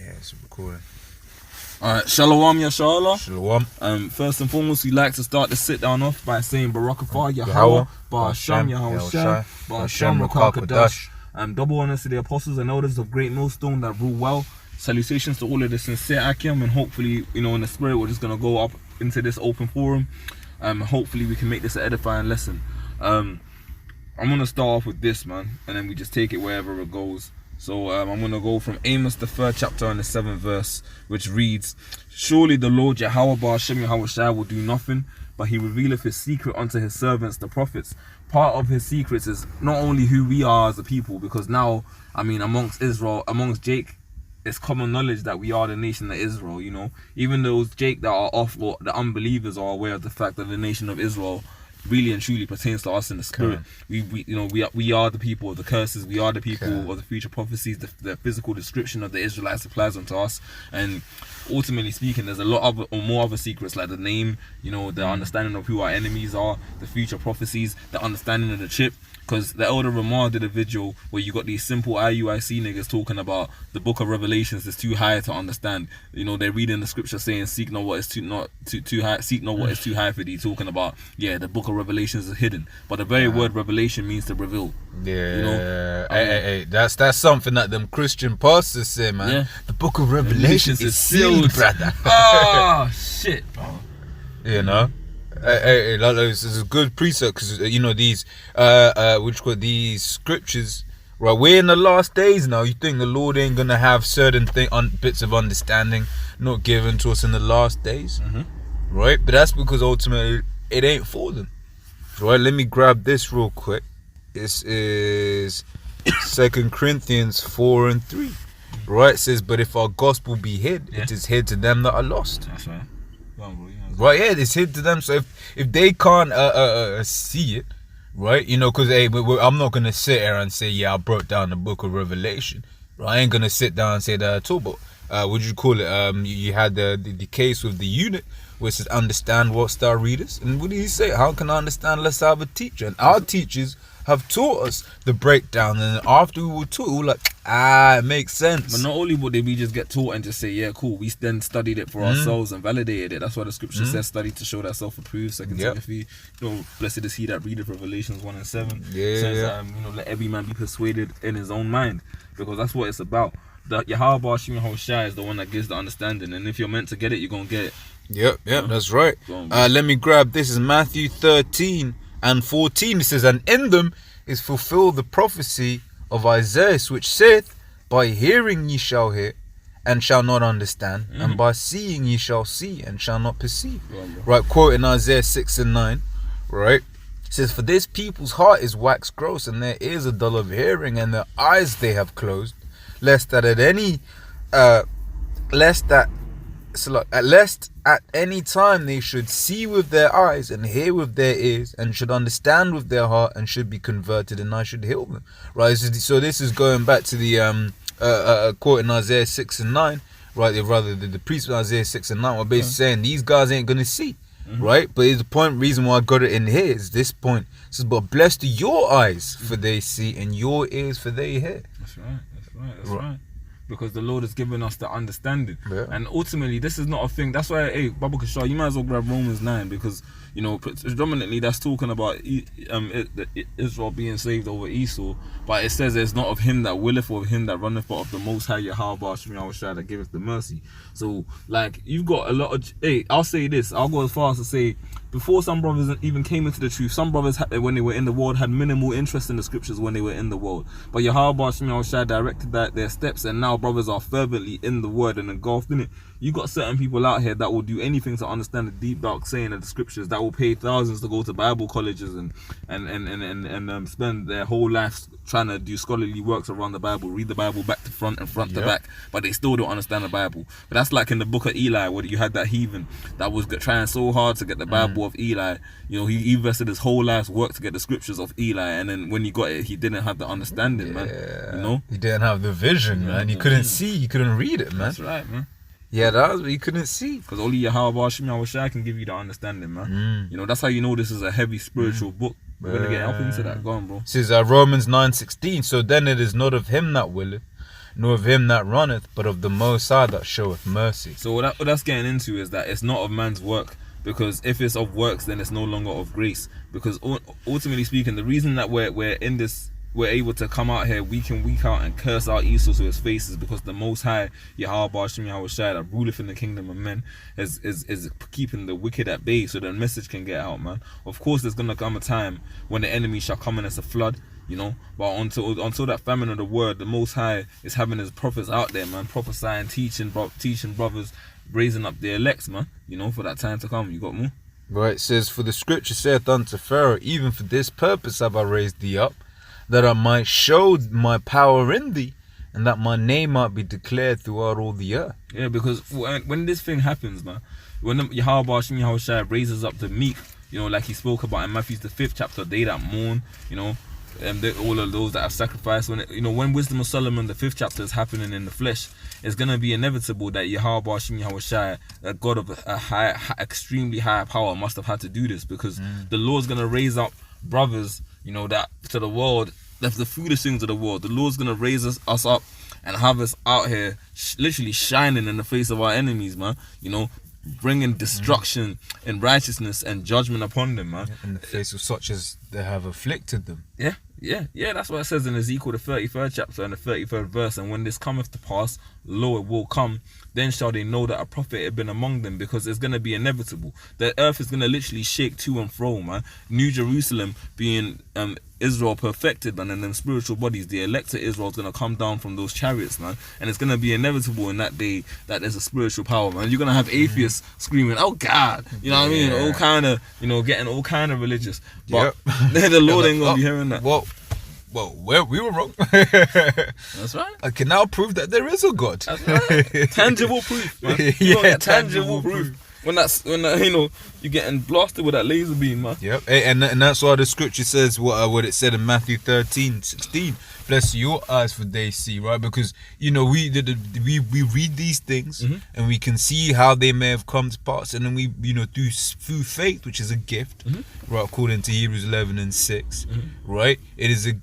Yeah, it's recording. Alright, Shalom Yashala. Shalom. First and foremost, we like to start the sit down off by saying Barakatah Yahweh, Ba'asham Yahweh Shai, Ba'asham Rakakadash. Double honors to the apostles and elders of Great Millstone that rule well. Salutations to all of the sincere Akim, and hopefully, in the spirit, we're just gonna go up into this open forum. Hopefully we can make this an edifying lesson. I'm gonna start off with this, man, and then we just take it wherever it goes. So I'm going to go from Amos, the 3rd chapter and the 7th verse, which reads, Surely the Lord Yahweh Ba'asham Yahweh Shai will do nothing, but he revealeth his secret unto his servants, the prophets. Part of his secrets is not only who we are as a people, because now, amongst Israel, amongst Jake, it's common knowledge that we are the nation of Israel, Even those Jake that are off, or the unbelievers are aware of the fact that the nation of Israel really and truly pertains to us in the spirit. We are the people of the curses. We are the people of the future prophecies. The physical description of the Israelites applies onto us. And ultimately speaking, there's a lot of more other secrets, like the name, the understanding of who our enemies are, the future prophecies, the understanding of the chip. Because the Elder Ramah did a video where you got these simple IUIC niggas talking about the book of Revelations is too high to understand. They're reading the scripture saying, seek not what is too high, seek not what is too high for thee, talking about, the book of Revelations is hidden. But the very word revelation means to reveal. Yeah. Hey, that's something that them Christian pastors say, man. Yeah. The book of Revelations is sealed, brother. Oh, shit, bro. Hey, this is a good precept, because these these scriptures, right? We're in the last days now. You think the Lord ain't gonna have certain bits of understanding not given to us in the last days, right? But that's because ultimately it ain't for them, right? Let me grab this real quick. This is 2 Corinthians 4:3, right? It says, "But if our gospel be hid, it is hid to them that are lost." That's right. Right, it's hid to them. So if they can't see it, right, because I'm not gonna sit here and say, I broke down the book of Revelation. Right? I ain't gonna sit down and say that at all. But what you call it? You had the case with the unit, which is understand what star readers. And what did he say? How can I understand unless I have a teacher? And our teachers have taught us the breakdown, and after we were taught, we were like, it makes sense. But not only would we just get taught and just say, yeah, cool, we then studied it for ourselves and validated it. That's why the scripture says, study to show thyself approved. 2 Timothy, blessed is he that readeth, Revelations 1 and 7. Says, let every man be persuaded in his own mind, because that's what it's about. The Yahweh Ba'asham Yahweh Shai is the one that gives the understanding, and if you're meant to get it, you're gonna get it. Yep, that's right. Let me grab this. Is Matthew 13 and 14. It says, "And in them is fulfilled the prophecy of Isaiah, which saith, By hearing ye shall hear, and shall not understand, and by seeing ye shall see, and shall not perceive." Right, quoting Isaiah 6 and 9. Right, it says, "For this people's heart is waxed gross, and their ears are dull of hearing, and their eyes they have closed, lest at any time they should see with their eyes and hear with their ears, and should understand with their heart, and should be converted, and I should heal them." Right, so this is going back to the quote in Isaiah 6 and 9, right? Rather the priest of Isaiah 6 and 9 were basically saying these guys ain't gonna see, right? But the reason why I got it in here is this point. It says, "But blessed are your eyes, for they see, and your ears, for they hear." That's right. Because the Lord has given us the understanding, and ultimately this is not a thing. That's why, hey, Baba Kashar, you might as well grab Romans 9, because predominantly that's talking about Israel being saved over Esau, but it says it's not of him that willeth or of him that runneth, but of the Most High Yahweh Ba'asham Yahweh Shai that giveth the mercy. So you've got a lot of, I'll say this, I'll go as far as to say, before some brothers even came into the truth, some brothers, when they were in the world, had minimal interest in the scriptures when they were in the world. But Yahweh Ba'asham Yahweh Shai directed their steps, and now brothers are fervently in the word and engulfed in it. You got certain people out here that will do anything to understand the deep dark saying of the scriptures, that will pay thousands to go to Bible colleges and spend their whole life trying to do scholarly works around the Bible, read the Bible back to front and front to back, but they still don't understand the Bible. But that's like in the book of Eli, where you had that heathen that was trying so hard to get the Bible of Eli. He invested his whole life's work to get the scriptures of Eli, and then when he got it, he didn't have the understanding, man. He didn't have the vision, man. He couldn't see, he couldn't read it, man. That's right, man. Yeah, that was what you couldn't see. Because only Yahweh Ba'asham Yahweh Shai can give you the understanding, man. That's how you know this is a heavy spiritual book. We're going to get up into that. Go on, bro. It says Romans 9:16. "So then it is not of him that willeth, nor of him that runneth, but of the Most High that showeth mercy. So what that's getting into is that it's not of man's work, because if it's of works, then it's no longer of grace. Because ultimately speaking, the reason that we're in this, we're able to come out here week in, week out and curse out Esau to his face is because the Most High, Yahweh Ba'ashem Yahweh Shai, that ruleth in the kingdom of men, is keeping the wicked at bay so the message can get out, man. Of course, there's going to come a time when the enemy shall come in as a flood, you know, but until that famine of the word, the Most High is having his prophets out there, man, prophesying, teaching brothers, raising up the elects, man, you know, for that time to come. You got more? Right, it says, for the scripture saith unto Pharaoh, even for this purpose have I raised thee up, that I might show my power in thee, and that my name might be declared throughout all the earth. Yeah, because when this thing happens, man, when Yahweh Ba'ashem Yahweh Shai raises up the meek, you know, like he spoke about in Matthew the 5th chapter, they that mourn, you know, and all of those that have sacrificed. When Wisdom of Solomon, the 5th chapter, is happening in the flesh, it's gonna be inevitable that Yahweh Ba'ashem Yahweh Shai, a God of a extremely high power, must have had to do this, because the Lord's gonna raise up brothers, you know, that to the world, that's the foolish things of the world. The Lord's gonna raise us up and have us out here literally shining in the face of our enemies, man, you know, bringing destruction and righteousness and judgment upon them, man, in the face of such as they have afflicted them. Yeah, that's what it says in Ezekiel the 33rd chapter and the 33rd verse. And when this cometh to pass, lo, it will come, then shall they know that a prophet had been among them, because it's going to be inevitable. The earth is going to literally shake to and fro, man. New Jerusalem being Israel perfected, man, and then spiritual bodies, the elect of Israel is going to come down from those chariots, man, and it's going to be inevitable in that day that there's a spiritual power, man. You're going to have atheists screaming, oh God, you know what I mean, all kind of, you know, getting all kind of religious, but the Lord ain't going to be hearing that. Well, we were wrong. That's right. I can now prove that there is a God. That's right. Tangible proof, man. Tangible proof. When you know, you're getting blasted with that laser beam, man. Yep, and that's why the scripture says what it said in Matthew 13:16. Bless your eyes for they see, right? Because you know we read these things and we can see how they may have come to pass, and then we, you know, through faith, which is a gift, right? According to Hebrews 11:6, right? It is a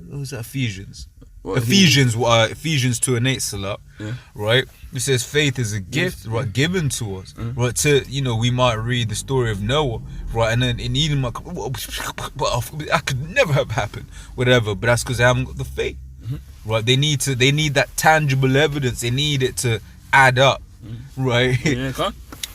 what was that, Ephesians? Ephesians 2:8, Salah, right? It says faith is a gift, right, given to us, right? To, you know, we might read the story of Noah, right, and then in Eden, but that could never have happened, whatever. But that's because they haven't got the faith, right? They need that tangible evidence. They need it to add up, right?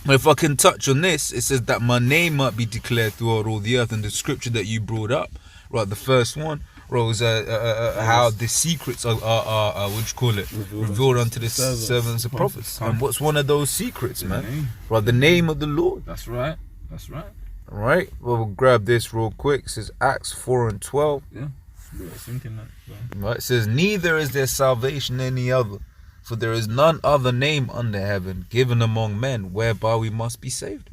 But if I can touch on this, it says that my name might be declared throughout all the earth, and the scripture that you brought up, right, the first one, Rose, how the secrets are what you call it, revealed unto the servants of prophets. And what's one of those secrets, man? Right, the name of the Lord. That's right. All right, well, we'll grab this real quick. It says Acts 4:12. Yeah, thinking that. Right, it says, neither is there salvation any other, for there is none other name under heaven given among men whereby we must be saved.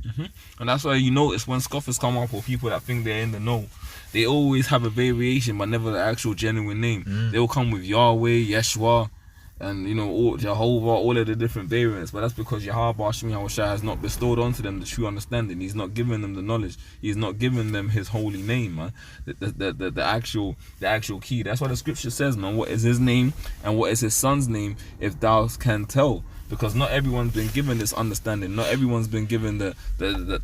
And that's why you notice when scoffers come up, or people that think they're in the know, they always have a variation but never the actual genuine name. They'll come with Yahweh, Yeshua, and, you know, Jehovah, all of the different variants. But that's because Yahweh Ba'ashem Yahweh Shai has not bestowed onto them the true understanding. He's not giving them the knowledge. He's not giving them his holy name, man. The actual key. That's why the scripture says, man, what is his name and what is his son's name, if thou can tell. Because not everyone's been given this understanding. Not everyone's been given the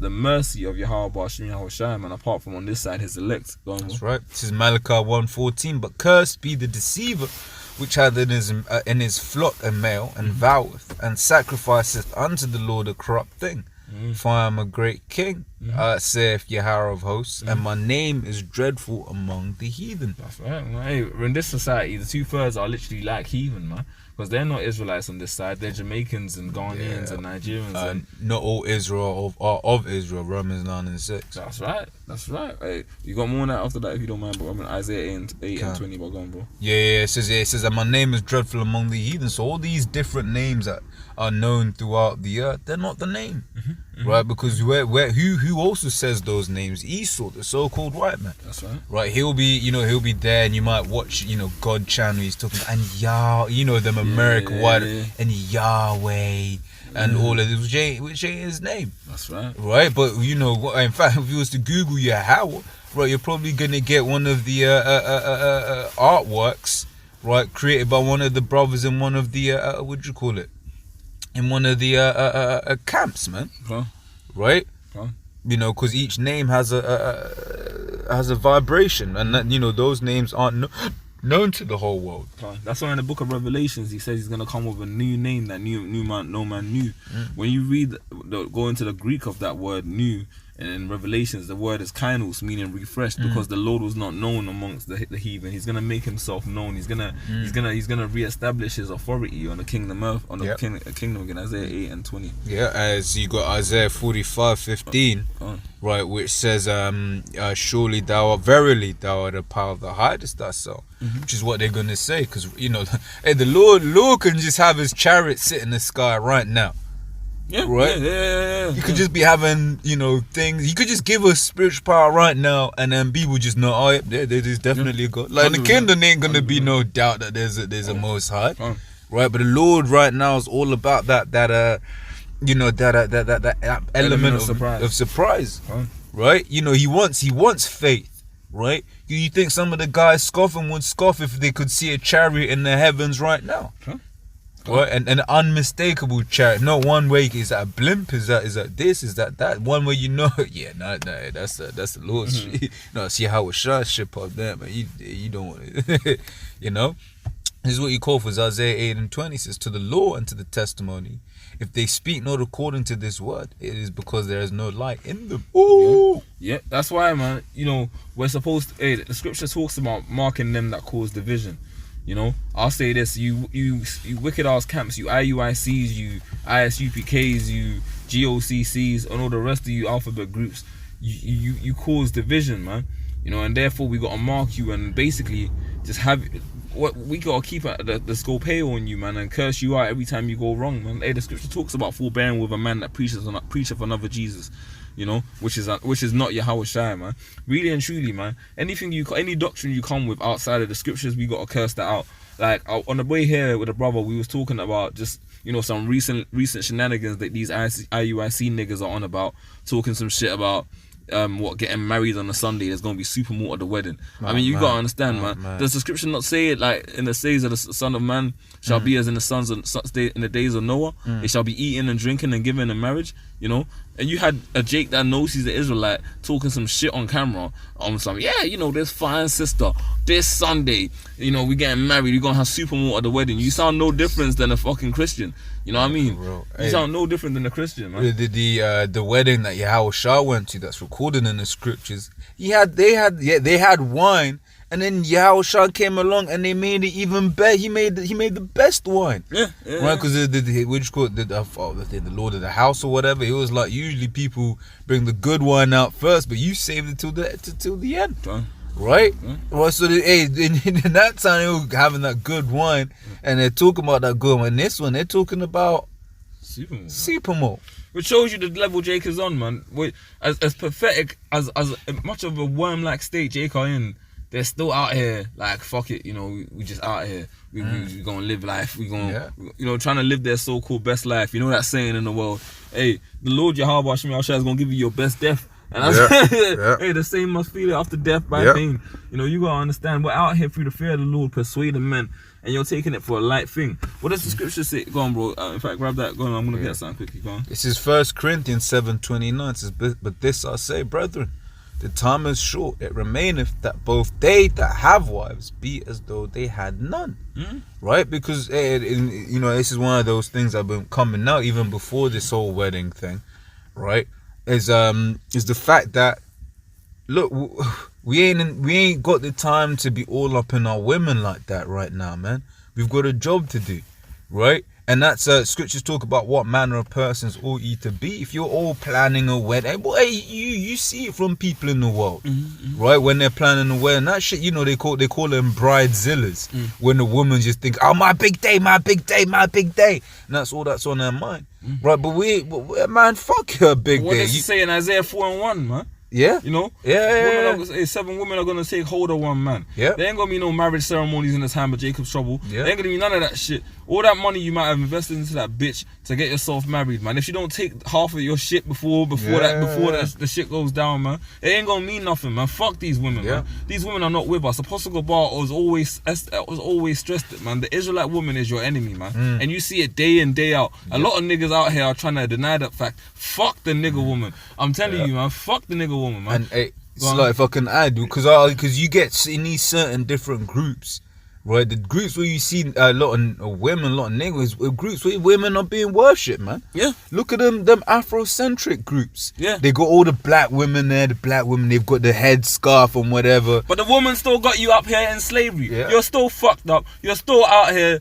mercy of Yahweh Ba'ashem Yahweh Shai, man, apart from on this side his elect. That's right. This is Malachi 1:14. But cursed be the deceiver, which hath in his flock a male, and voweth, and sacrificeth unto the Lord a corrupt thing. For I am a great king, saith Yahweh of hosts, and my name is dreadful among the heathen. That's right, man. Hey, in this society, the 2/3 are literally like heathen, man. Because they're not Israelites on this side. They're Jamaicans and Ghanaians and Nigerians. And not all Israel are of Israel. Romans 9:6. That's right. Hey, you got more on that after that if you don't mind, bro. I mean, Isaiah 8:20, but go on, bro. Yeah. It says that my name is dreadful among the heathen. So all these different names that are known throughout the earth, they're not the name, right? Because who also says those names? Esau, the so-called white man. That's right. Right, he'll be there, and you might watch, God channel. He's talking about, and Yah, them American white, and Yahweh, and all of this, which ain't his name. That's right. Right, but in fact, if you was to Google Yahweh, right, you're probably gonna get one of the artworks right? Created by one of the brothers in one of the what do you call it? In one of the camps, man. Huh? Right? Huh? You know, because each name has a vibration, and that, you know, those names aren't known to the whole world. That's why in the book of Revelations he says he's gonna come with a new name that no man knew. When you read go into the Greek of that word new, and in Revelations the word is kainos, meaning refreshed, because the Lord was not known amongst the heathen. He's gonna make himself known. He's gonna reestablish his authority on the kingdom earth, on the kingdom again. Isaiah 8:20. Yeah, as you got Isaiah 45:15, right, which says, surely verily thou art the power of the highest thyself, which is what they're gonna say, because you know, hey, the Lord can just have his chariot sit in the sky right now. Yeah, right. Yeah. You could just be having, you know, things. You could just give us spiritual power right now, and then people just know, oh, yeah, there's definitely a God. Like in the kingdom, there ain't gonna be no doubt that there's a Most High, right? But the Lord right now is all about that you know, that element of surprise, right? You know, he wants faith, right? You think some of the guys scoffing would scoff if they could see a chariot in the heavens right now? Right, and an unmistakable chariot. No, one way is that a blimp, is that this, is that one way, you know, yeah, no, that's the Lord's shit. No, see how it shines ship up there, but you don't want it. You know, this is what you call for. Isaiah 8:20 says, to the law and to the testimony, if they speak not according to this word, it is because there is no light in them. Ooh. Yeah, that's why, man. You know, we're supposed to, the scripture talks about marking them that cause division. You know, I'll say this: you wicked ass camps, you IUICs, you ISUPKs, you GOCCs, and all the rest of you alphabet groups, you cause division, man. You know, and therefore we gotta mark you and basically just have what we gotta keep the scopeo on you, man, and curse you out every time you go wrong, man. Hey, the scripture talks about forbearing with a man that preacheth another Jesus. You know, which is not Yahweh Shai, man. Really and truly, man. Any doctrine you come with outside of the scriptures, we gotta curse that out. Like on the way here with a brother, we was talking about just, you know, some recent shenanigans that these IUIC niggas are on about, talking some shit about getting married on a Sunday. There's gonna be supermort at the wedding. I mean, you gotta understand, man. Does the scripture not say it like in the days of the Son of Man shall be as in the days of Noah? They shall be eating and drinking and giving in marriage. You know, and you had a Jake that knows he's an Israelite talking some shit on camera on some, you know, this fine sister, this Sunday, you know, we getting married, you're gonna have supermort at the wedding. You sound no different than a fucking Christian. You know what I mean? You sound no different than a Christian, man. The wedding that Yahweh Shah went to, that's recorded in the scriptures, they had wine, and then Yahweh Shah came along and they made it even better. He made the best wine. Yeah. Right, because the Lord of the house or whatever, it was like usually people bring the good wine out first, but you saved it till the end. Right? Right, so in that time they were having that good wine, and they're talking about that good wine. This one, they're talking about supermalt. Which shows you the level Jake is on, man. As pathetic as much of a worm-like state Jake are in, they're still out here like, fuck it, you know, we just out here. We gonna live life. We gonna, you know, trying to live their so-called best life. You know that saying in the world, hey, the Lord Yahweh Hashem Yahushua is gonna give you your best death. And hey, the same must feel it after death by pain. You know, you gotta understand, we're out here through the fear of the Lord, persuading men, and you're taking it for a light thing. What does the scripture say? Go on, bro. In fact, grab that. Go on, I'm gonna get something quickly. Go on. This is 1 Corinthians 7:29. It says, but this I say, brethren, the time is short, it remaineth that both they that have wives be as though they had none. Right? Because you know, this is one of those things that have been coming out even before this whole wedding thing, right? Is the fact that, look, we ain't got the time to be all up in our women like that right now, man. We've got a job to do, right? And that's scriptures talk about what manner of persons ought ye to be. If you're all planning a wedding, boy, you see it from people in the world, right? When they're planning a wedding, that shit, you know, they call them bridezillas. When the woman just think, oh, my big day, my big day, my big day, and that's all that's on their mind, right? But man, fuck your big day. What does it say in Isaiah 4:1, man? Yeah. You know? Yeah. Women are, 7 women are gonna take hold of one man. Yeah. There ain't gonna be no marriage ceremonies in the time of Jacob's trouble. Yeah. There ain't gonna be none of that shit. All that money you might have invested into that bitch to get yourself married, man. If you don't take half of your shit before the shit goes down, man, it ain't gonna mean nothing, man. Fuck these women, man. These women are not with us. Apostle Gabar was always stressed it, man. The Israelite woman is your enemy, man. And you see it day in, day out. A lot of niggas out here are trying to deny that fact. Fuck the nigga woman. I'm telling you, man. Fuck the nigga woman, man. And hey, it's like, if I can add, because you get in these certain different groups, right? The groups where you see a lot of women, a lot of niggas, groups where women are being worshipped, man. Yeah. Look at them Afrocentric groups. Yeah. They got all the black women there, they've got the head scarf and whatever. But the woman still got you up here in slavery. Yeah. You're still fucked up. You're still out here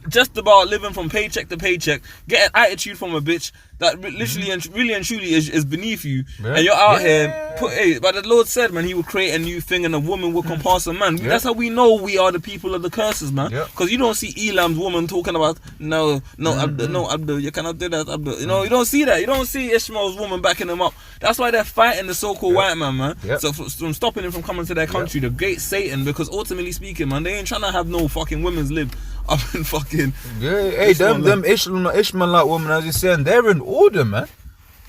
just about living from paycheck to paycheck, getting attitude from a bitch that literally and really and truly is beneath you. Yeah. And you're out here, but the Lord said, man, he would create a new thing and a woman will compass a man. That's how we know we are the people of the curses, man. Because you don't see Elam's woman talking about, no, Abdul, you cannot do that, Abdul. You know, you don't see that. You don't see Ishmael's woman backing him up. That's why they're fighting the so-called white man. So from stopping him from coming to their country, the great Satan, because ultimately speaking, man, they ain't trying to have no fucking women's live up in fucking... Yeah, hey, them Ishmaelite women, as you're saying, they're in order, man.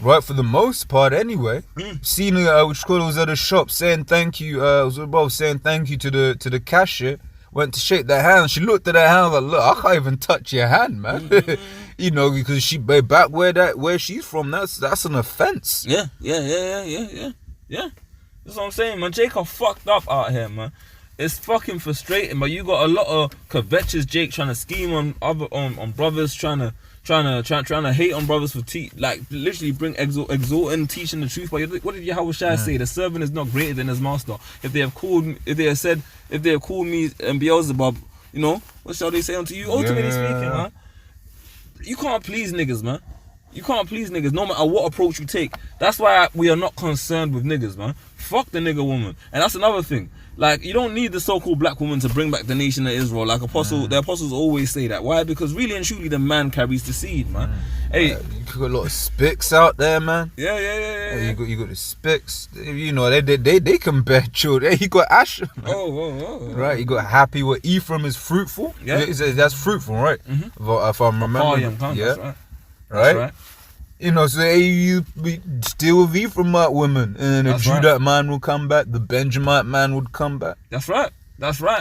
Right, for the most part, anyway. Seen which was at a shop saying thank you. Was both saying thank you to the cashier. Went to shake their hand. She looked at her hand like, look, I can't even touch your hand, man. You know, because she back where she's from. That's an offense. Yeah. That's what I'm saying, man. Jacob fucked up out here, man. It's fucking frustrating, but you got a lot of covetous Jake trying to scheme on brothers, trying to hate on brothers for literally bring exalting, teaching the truth. But what did Yahweh Shai say? The servant is not greater than his master. If they have called me and Beelzebub, you know, what shall they say unto you? Ultimately speaking, man, you can't please niggas, man. You can't please niggas no matter what approach you take. That's why we are not concerned with niggas, man. Fuck the nigga woman. And that's another thing. Like, you don't need the so-called black woman to bring back the nation of Israel. Like the apostles always say that. Why? Because really and truly the man carries the seed, man. Hey, you got a lot of spics out there, man. Yeah. You got the spics. You know, they can bear children. You got Asher. Right. You got Happy. What Ephraim is fruitful. Yeah, that's fruitful, right? If I'm remembering. Yeah. Right. Right. You know, so you still with Ephraimite women, and the Judite man will come back, the Benjamite man would come back. That's right,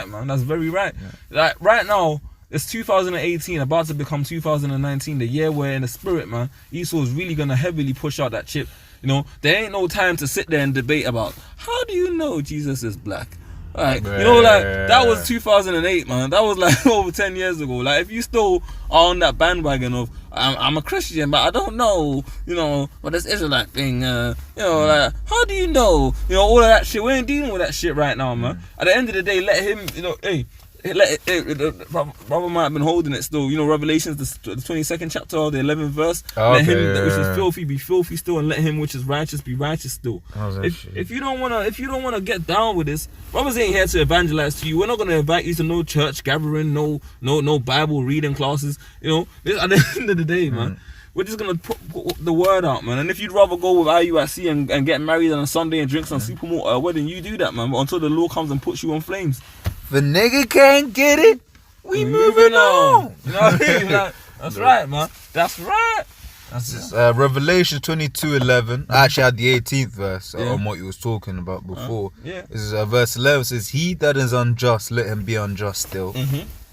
man. That's very right. Like right now, it's 2018, about to become 2019, the year where in the spirit, man, Esau is really gonna heavily push out that chip. You know, there ain't no time to sit there and debate about how do you know Jesus is black. Like, you know, like that was 2008, man. That was like over 10 years ago. Like, if you still are on that bandwagon of I'm a Christian, but I don't know, you know, but this Israelite thing, you know, like, how do you know? You know, all of that shit. We ain't dealing with that shit right now, man. At the end of the day, let him, you know, brother might have been holding it still. You know, Revelations, the 22nd chapter, the 11th verse. Let him which is filthy be filthy still, and let him which is righteous be righteous still. If you don't wanna get down with this, brothers ain't here to evangelize to you. We're not gonna invite you to no church gathering, no Bible reading classes. You know, at the end of the day, man. We're just gonna put the word out, man. And if you'd rather go with IUIC and get married on a Sunday and drink some supermalt at a wedding, you do that, man. But until the law comes and puts you on flames. If a nigga can't get it, we moving on. You know what I mean? Like, that's right, man. That's right. That's Revelation 22:11. I actually had the 18th verse on what you was talking about before. This is verse 11 says, "He that is unjust, let him be unjust still.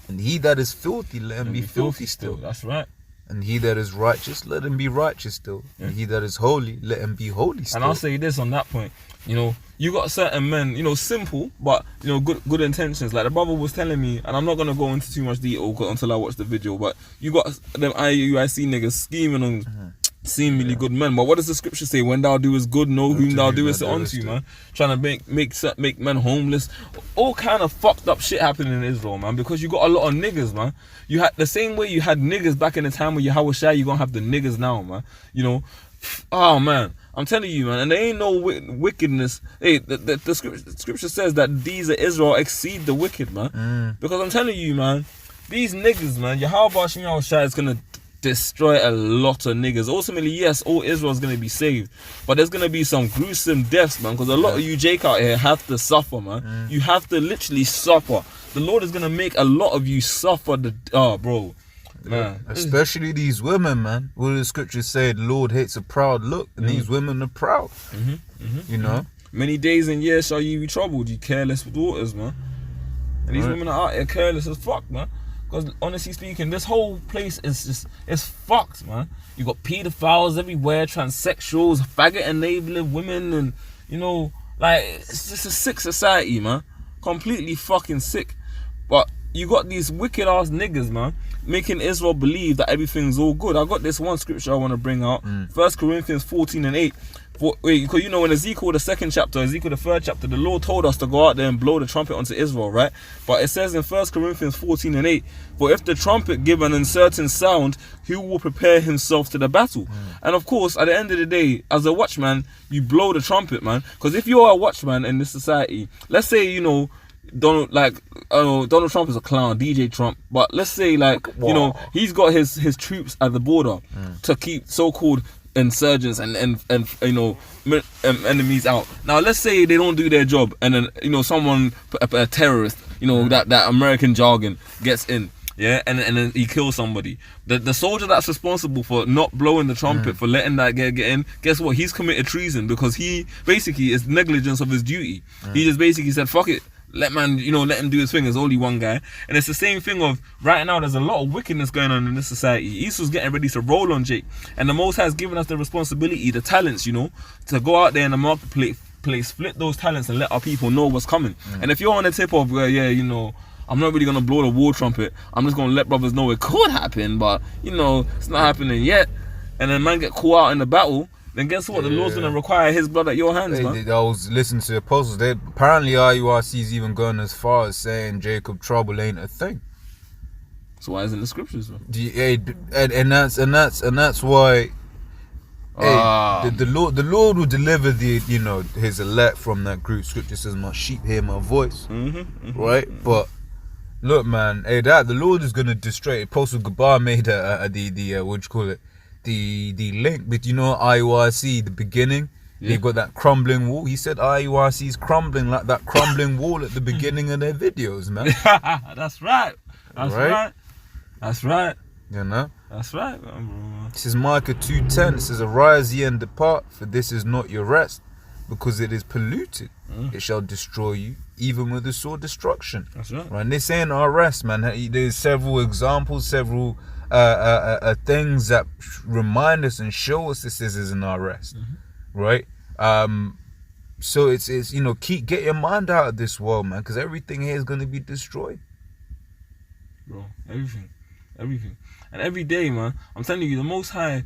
And he that is filthy, let him be filthy still. That's right. And he that is righteous, let him be righteous still. And he that is holy, let him be holy still." And I'll say this on that point. You know, you got certain men, you know, simple, but, you know, good intentions. Like the brother was telling me, and I'm not going to go into too much detail until I watch the video, but you got them IUIC niggas scheming on seemingly good men. But what does the scripture say? When thou doest good, know whom thou doest it unto, man. Trying to make men homeless. All kind of fucked up shit happening in Israel, man, because you got a lot of niggas, man. You had the same way you had niggas back in the time when Yahweh Shai, you gonna have the niggas now, man. You know, oh man, I'm telling you, man, and there ain't no wickedness. Hey, the scripture says that these of Israel exceed the wicked, man. Because I'm telling you, man, these niggas, man, Yahweh Shai is gonna destroy a lot of niggas. Ultimately, yes, all Israel's gonna be saved, but there's gonna be some gruesome deaths, man, because a lot of you Jake out here have to suffer, man. You have to literally suffer. The Lord is gonna make a lot of you suffer bro. Man. Especially these women, man. What the scriptures say, the Lord hates a proud look, and these women are proud. You know? Many days and years shall you be troubled, you careless daughters, man. And these women are out here careless as fuck, man. Because honestly speaking, this whole place is it's fucked, man. You got pedophiles everywhere, transsexuals, faggot enabling women, and you know, like, it's just a sick society, man. Completely fucking sick. But you got these wicked ass niggas, man, making Israel believe that everything's all good. I got this one scripture I want to bring out. 1 Corinthians 14:8. Because you know, in Ezekiel the 2nd chapter, Ezekiel the 3rd chapter, the Lord told us to go out there and blow the trumpet onto Israel, right? But it says in 1 Corinthians 14:8, for if the trumpet give an uncertain sound, who will prepare himself to the battle? And of course, at the end of the day, as a watchman, you blow the trumpet, man. Because if you're a watchman in this society, let's say, you know, Donald Trump is a clown, DJ Trump, but let's say, like, you know, he's got his troops at the border to keep so-called insurgents and you know, enemies out. Now let's say they don't do their job, and then, you know, someone, a terrorist, you know, that American jargon, gets in, yeah, and then he kills somebody. The soldier that's responsible for not blowing the trumpet, for letting that get in, guess what? He's committed treason, because he basically is negligence of his duty. He just basically said, fuck it, let him do his thing. There's only one guy. And it's the same thing of, right now there's a lot of wickedness going on in this society. Esau's getting ready to roll on Jake, and the Most High has given us the responsibility, the talents, you know, to go out there in the marketplace, split those talents and let our people know what's coming. And if you're on the tip of, yeah, you know, I'm not really gonna blow the war trumpet, I'm just gonna let brothers know it could happen, but you know, it's not happening yet, and then man get caught out in the battle, then guess what? The Lord's gonna require his blood at your hands, man. I was listening to the apostles. Apparently IURC's even going as far as saying Jacob trouble ain't a thing. So why isn't the scriptures, man? And that's why. The Lord will deliver his elect from that group. Scripture says, "My sheep hear my voice." Right, but look, man, the Lord is gonna destroy. Apostle Gabar made the link, but you know, IURC, the beginning, they've got that crumbling wall. He said IURC is crumbling like that crumbling wall at the beginning of their videos, man. That's right. That's right. You know? That's right, man. This is Micah 2:10. It says, arise ye and depart, for this is not your rest, because it is polluted. It shall destroy you, even with the sword destruction. That's right. And this ain't our rest, man. There's several examples, several things that remind us and show us this isn't our rest, right? So it's you know, get your mind out of this world, man, because everything here is going to be destroyed, bro. Everything, and every day, man. I'm telling you, the Most High,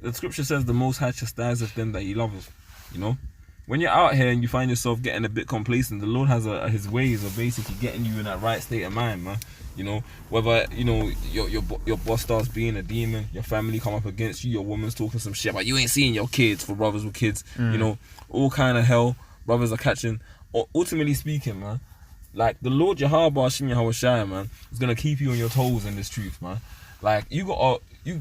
the scripture says, the Most High chastiseth them that He loveth. You know, when you're out here and you find yourself getting a bit complacent, the Lord has His ways of basically getting you in that right state of mind, man. You know, whether, you know, your boss starts being a demon, your family come up against you, your woman's talking some shit, but you ain't seeing your kids, for brothers with kids, you know, all kind of hell brothers are catching. Ultimately speaking, man, like, the Lord Yahweh Shem Yahushua, man, is gonna keep you on your toes in this truth, man. Like, you gotta be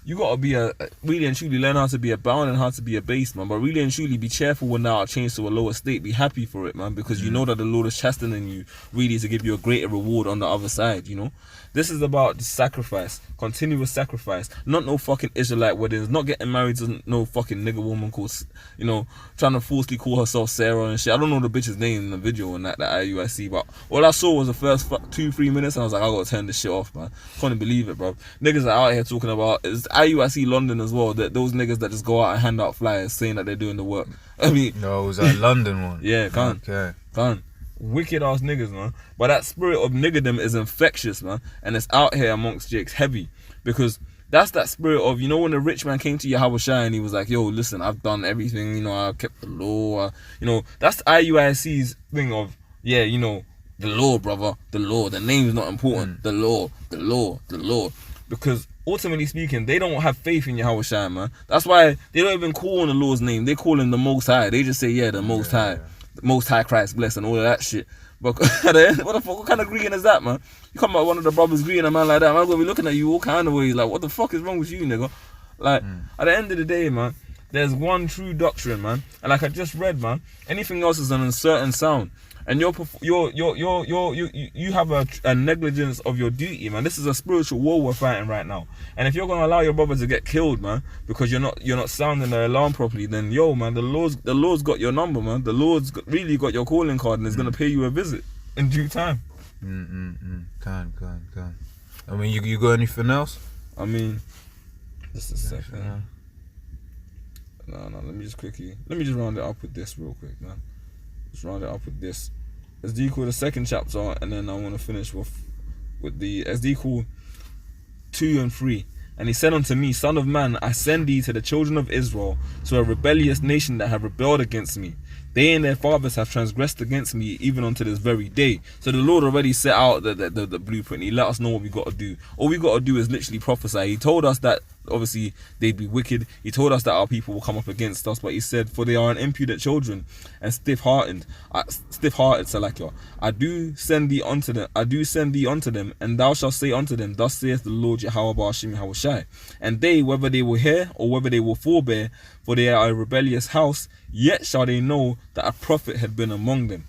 you gotta be really and truly learn how to be a bound and how to be a base, man. But really and truly be careful when thou art changed to a lower state. Be happy for it, man, because you know that the Lord is chastening you really to give you a greater reward on the other side, you know. This is about sacrifice, continuous sacrifice, not no fucking Israelite weddings, not getting married to no fucking nigger woman called, you know, trying to falsely call herself Sarah and shit. I don't know the bitch's name in the video and that IUIC, but all I saw was the first 2-3 minutes, and I was like, I gotta turn this shit off, man. Couldn't believe it, bro. Niggas are out here talking about, it's IUIC London as well, that those niggas that just go out and hand out flyers saying that they're doing the work. I mean, no, it was that London one. Yeah, can't. Wicked ass niggas, man. But that spirit of niggerdom is infectious, man, and it's out here amongst Jakes heavy, because that's that spirit of, you know, when the rich man came to Yahushua and he was like, yo, listen, I've done everything, you know, I kept the law, you know, that's IUIC's thing of, yeah, you know, the law, brother, the law, the name's not important, the law, because ultimately speaking, they don't have faith in Yahushua, man. That's why they don't even call on the Lord's name, they call him the Most High. They just say, yeah, the Most High. The Most High Christ bless and all of that shit. But at the end, what the fuck? What kind of greeting is that, man? You come out one of the brothers greeting a man like that, man, gonna be looking at you all kind of ways. Like, what the fuck is wrong with you, nigga? Like, at the end of the day, man, there's one true doctrine, man. And like I just read, man, anything else is an uncertain sound. And you have a negligence of your duty, man. This is a spiritual war we're fighting right now. And if you're gonna allow your brother to get killed, man, because you're not sounding the alarm properly, then yo, man, the Lord's got your number, man. The Lord's really got your calling card, and is gonna pay you a visit in due time. Can. I mean, you got anything else? I mean, just a second. No. Let me just round it up with this real quick, man. Let's round it up with this. Ezekiel, the second chapter, and then I want to finish with the Ezekiel 2 and 3. And he said unto me, Son of man, I send thee to the children of Israel, to a rebellious nation that have rebelled against me. They and their fathers have transgressed against me even unto this very day. So the Lord already set out the blueprint. He let us know what we got to do. All we got to do is literally prophesy. He told us that obviously they'd be wicked. He told us that our people will come up against us. But he said, for they are an impudent children and stiff-hearted, Salakia. I do send thee unto them, and thou shalt say unto them, Thus saith the Lord Yahweh Ba'ashim Yahushai. And they, whether they will hear or whether they will forbear, for they are a rebellious house, yet shall they know that a prophet had been among them.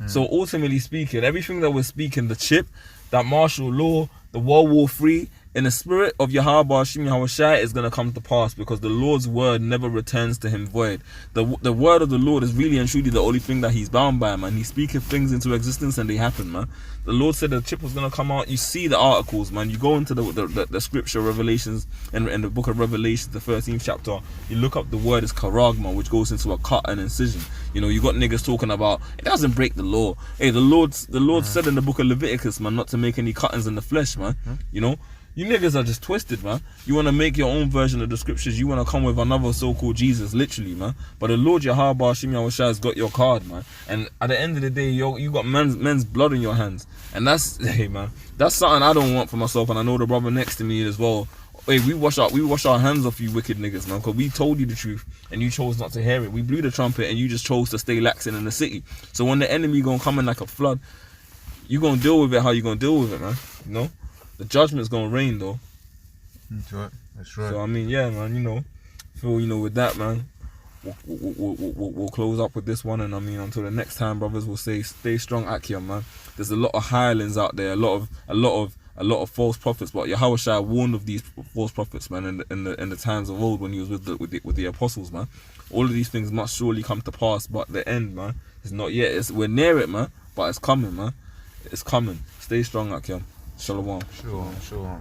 So ultimately speaking, everything that we're speaking, the chip, that martial law, the World War III, in the spirit of Yahweh Ba'ashim Yahushai is going to come to pass, because the Lord's word never returns to him void. The word of the Lord is really and truly the only thing that he's bound by, man. He speaketh things into existence and they happen, man. The Lord said the chip was going to come out. You see the articles, man. You go into the scripture, Revelations, and in the book of Revelation, the 13th chapter, you look up the word is karagma, which goes into a cut and incision. You know, you got niggas talking about, it doesn't break the law. Hey, the Lord said in the book of Leviticus, man, not to make any cuttings in the flesh, man. You know? You niggas are just twisted, man. You want to make your own version of the scriptures. You want to come with another so-called Jesus, literally, man. But the Lord Yahweh Ba'ashim Yahushai has got your card, man. And at the end of the day, you got men's blood in your hands. And that's, hey, man, that's something I don't want for myself. And I know the brother next to me as well. Hey, we wash our hands off you wicked niggas, man. Because we told you the truth and you chose not to hear it. We blew the trumpet and you just chose to stay laxing in the city. So when the enemy gonna come in like a flood, you gonna deal with it how you gonna deal with it, man. You know? The judgment's gonna rain, though. That's right. That's right. So I mean, yeah, man. You know, feel, you know, with that, man, we'll close up with this one, and I mean, until the next time, brothers, we'll say, stay strong, Akia, man. There's a lot of hirelings out there, a lot of false prophets, but Yahweh Shai warned of these false prophets, man, in the times of old when he was with the apostles, man. All of these things must surely come to pass, but the end, man, is not yet. We're near it, man, but it's coming, man. It's coming. Stay strong, Akia. Shalom. Sure.